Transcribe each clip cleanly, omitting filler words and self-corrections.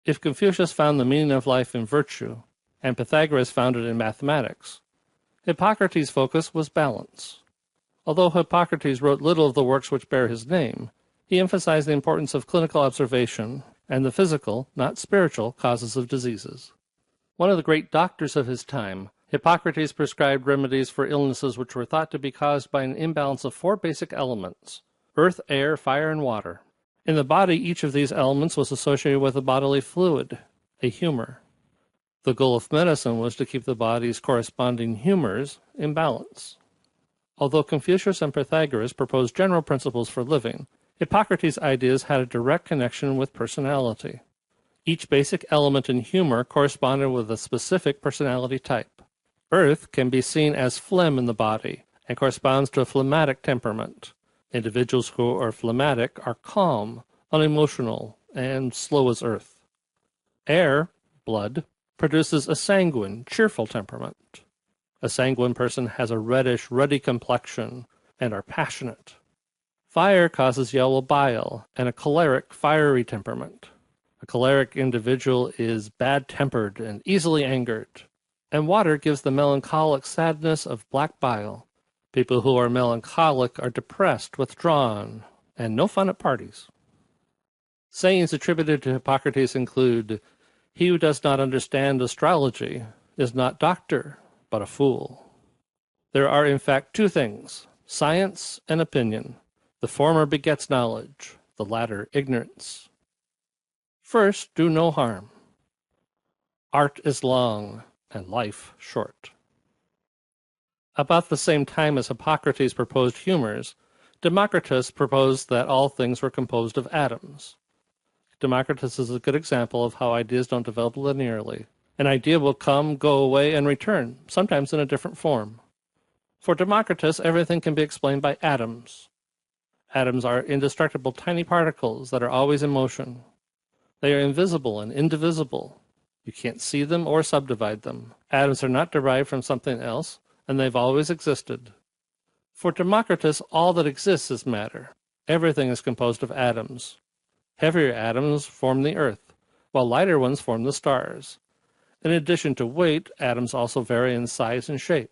If Confucius found the meaning of life in virtue, and Pythagoras found it in mathematics, Hippocrates' focus was balance. Although Hippocrates wrote little of the works which bear his name, he emphasized the importance of clinical observation and the physical, not spiritual, causes of diseases. One of the great doctors of his time, Hippocrates prescribed remedies for illnesses which were thought to be caused by an imbalance of 4 basic elements: earth, air, fire, and water. In the body, each of these elements was associated with a bodily fluid, a humor. The goal of medicine was to keep the body's corresponding humors in balance. Although Confucius and Pythagoras proposed general principles for living, Hippocrates' ideas had a direct connection with personality. Each basic element in humor corresponded with a specific personality type. Earth can be seen as phlegm in the body and corresponds to a phlegmatic temperament. Individuals who are phlegmatic are calm, unemotional, and slow as earth. Air, blood, produces a sanguine, cheerful temperament. A sanguine person has a reddish, ruddy complexion and are passionate. Fire causes yellow bile and a choleric, fiery temperament. A choleric individual is bad-tempered and easily angered. And water gives the melancholic sadness of black bile. People who are melancholic are depressed, withdrawn, and no fun at parties. Sayings attributed to Hippocrates include, "He who does not understand astrology is not doctor, but a fool." There are in fact 2 things, science and opinion. The former begets knowledge, the latter ignorance. First, do no harm. Art is long, and life short. About the same time as Hippocrates proposed humors, Democritus proposed that all things were composed of atoms. Democritus is a good example of how ideas don't develop linearly. An idea will come, go away, and return, sometimes in a different form. For Democritus, everything can be explained by atoms. Atoms are indestructible tiny particles that are always in motion. They are invisible and indivisible. You can't see them or subdivide them. Atoms are not derived from something else, and they've always existed. For Democritus, all that exists is matter. Everything is composed of atoms. Heavier atoms form the earth, while lighter ones form the stars. In addition to weight, atoms also vary in size and shape.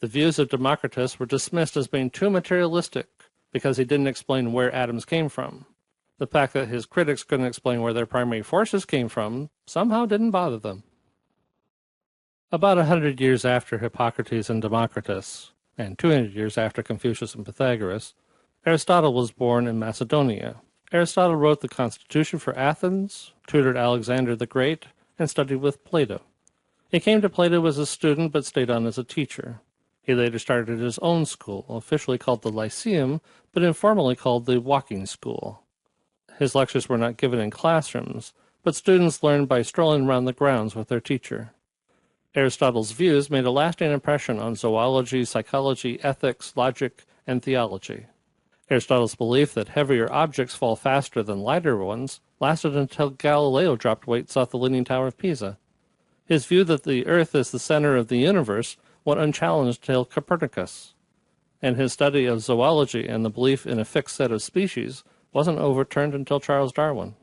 The views of Democritus were dismissed as being too materialistic because he didn't explain where atoms came from. The fact that his critics couldn't explain where their primary forces came from somehow didn't bother them. About 100 years after Hippocrates and Democritus, and 200 years after Confucius and Pythagoras, Aristotle was born in Macedonia. Aristotle wrote the Constitution for Athens, tutored Alexander the Great, and studied with Plato. He came to Plato as a student but stayed on as a teacher. He later started his own school, officially called the Lyceum, but informally called the Walking School. His lectures were not given in classrooms, but students learned by strolling around the grounds with their teacher. Aristotle's views made a lasting impression on zoology, psychology, ethics, logic, and theology. Aristotle's belief that heavier objects fall faster than lighter ones lasted until Galileo dropped weights off the Leaning Tower of Pisa. His view that the Earth is the center of the universe went unchallenged till Copernicus, and his study of zoology and the belief in a fixed set of species wasn't overturned until Charles Darwin.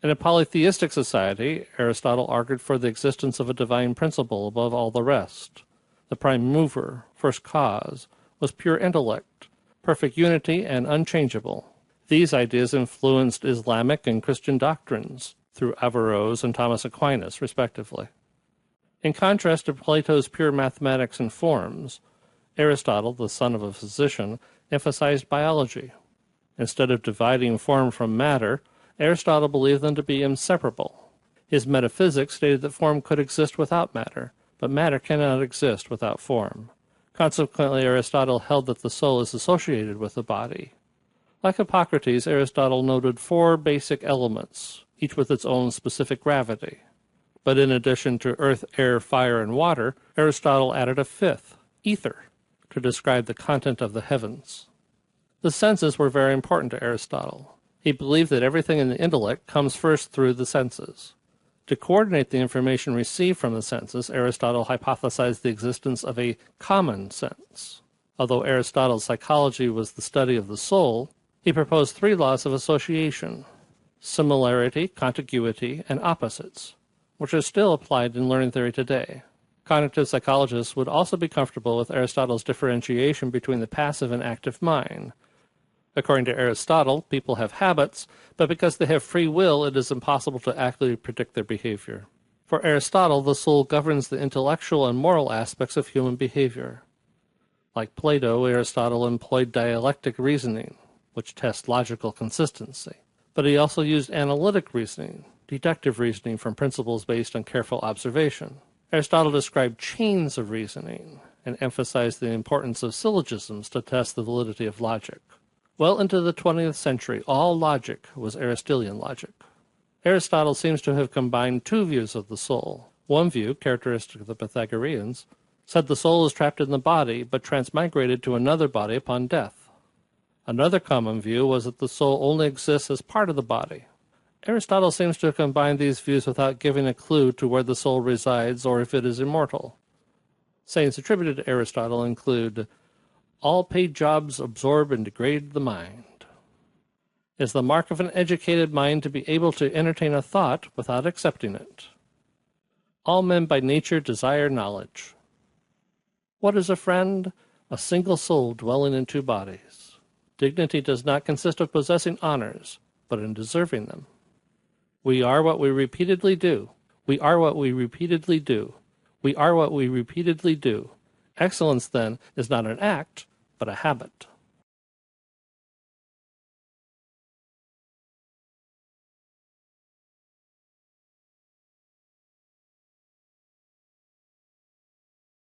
In a polytheistic society, Aristotle argued for the existence of a divine principle above all the rest. The prime mover, first cause, was pure intellect, perfect unity, and unchangeable. These ideas influenced Islamic and Christian doctrines through Averroes and Thomas Aquinas, respectively. In contrast to Plato's pure mathematics and forms, Aristotle, the son of a physician, emphasized biology. Instead of dividing form from matter, Aristotle believed them to be inseparable. His metaphysics stated that form could exist without matter, but matter cannot exist without form. Consequently, Aristotle held that the soul is associated with the body. Like Hippocrates, Aristotle noted 4 basic elements, each with its own specific gravity. But in addition to earth, air, fire, and water, Aristotle added a 5th, ether, to describe the content of the heavens. The senses were very important to Aristotle. He believed that everything in the intellect comes first through the senses. To coordinate the information received from the senses, Aristotle hypothesized the existence of a common sense. Although Aristotle's psychology was the study of the soul, he proposed 3 laws of association. similarity, contiguity, and opposites, which are still applied in learning theory today. Cognitive psychologists would also be comfortable with Aristotle's differentiation between the passive and active mind. According to Aristotle, people have habits, but because they have free will, it is impossible to accurately predict their behavior. For Aristotle, the soul governs the intellectual and moral aspects of human behavior. Like Plato, Aristotle employed dialectic reasoning, which tests logical consistency. But he also used analytic reasoning, deductive reasoning from principles based on careful observation. Aristotle described chains of reasoning and emphasized the importance of syllogisms to test the validity of logic. Well into the 20th century, all logic was Aristotelian logic. Aristotle seems to have combined two views of the soul. One view, characteristic of the Pythagoreans, said the soul is trapped in the body but transmigrated to another body upon death. Another common view was that the soul only exists as part of the body. Aristotle seems to have combined these views without giving a clue to where the soul resides or if it is immortal. Sayings attributed to Aristotle include, "All paid jobs absorb and degrade the mind. It is the mark of an educated mind to be able to entertain a thought without accepting it. All men by nature desire knowledge. What is a friend? A single soul dwelling in two bodies. Dignity does not consist of possessing honors, but in deserving them. We are what we repeatedly do. We are what we repeatedly do. We are what we repeatedly do. Excellence, then, is not an act, but a habit."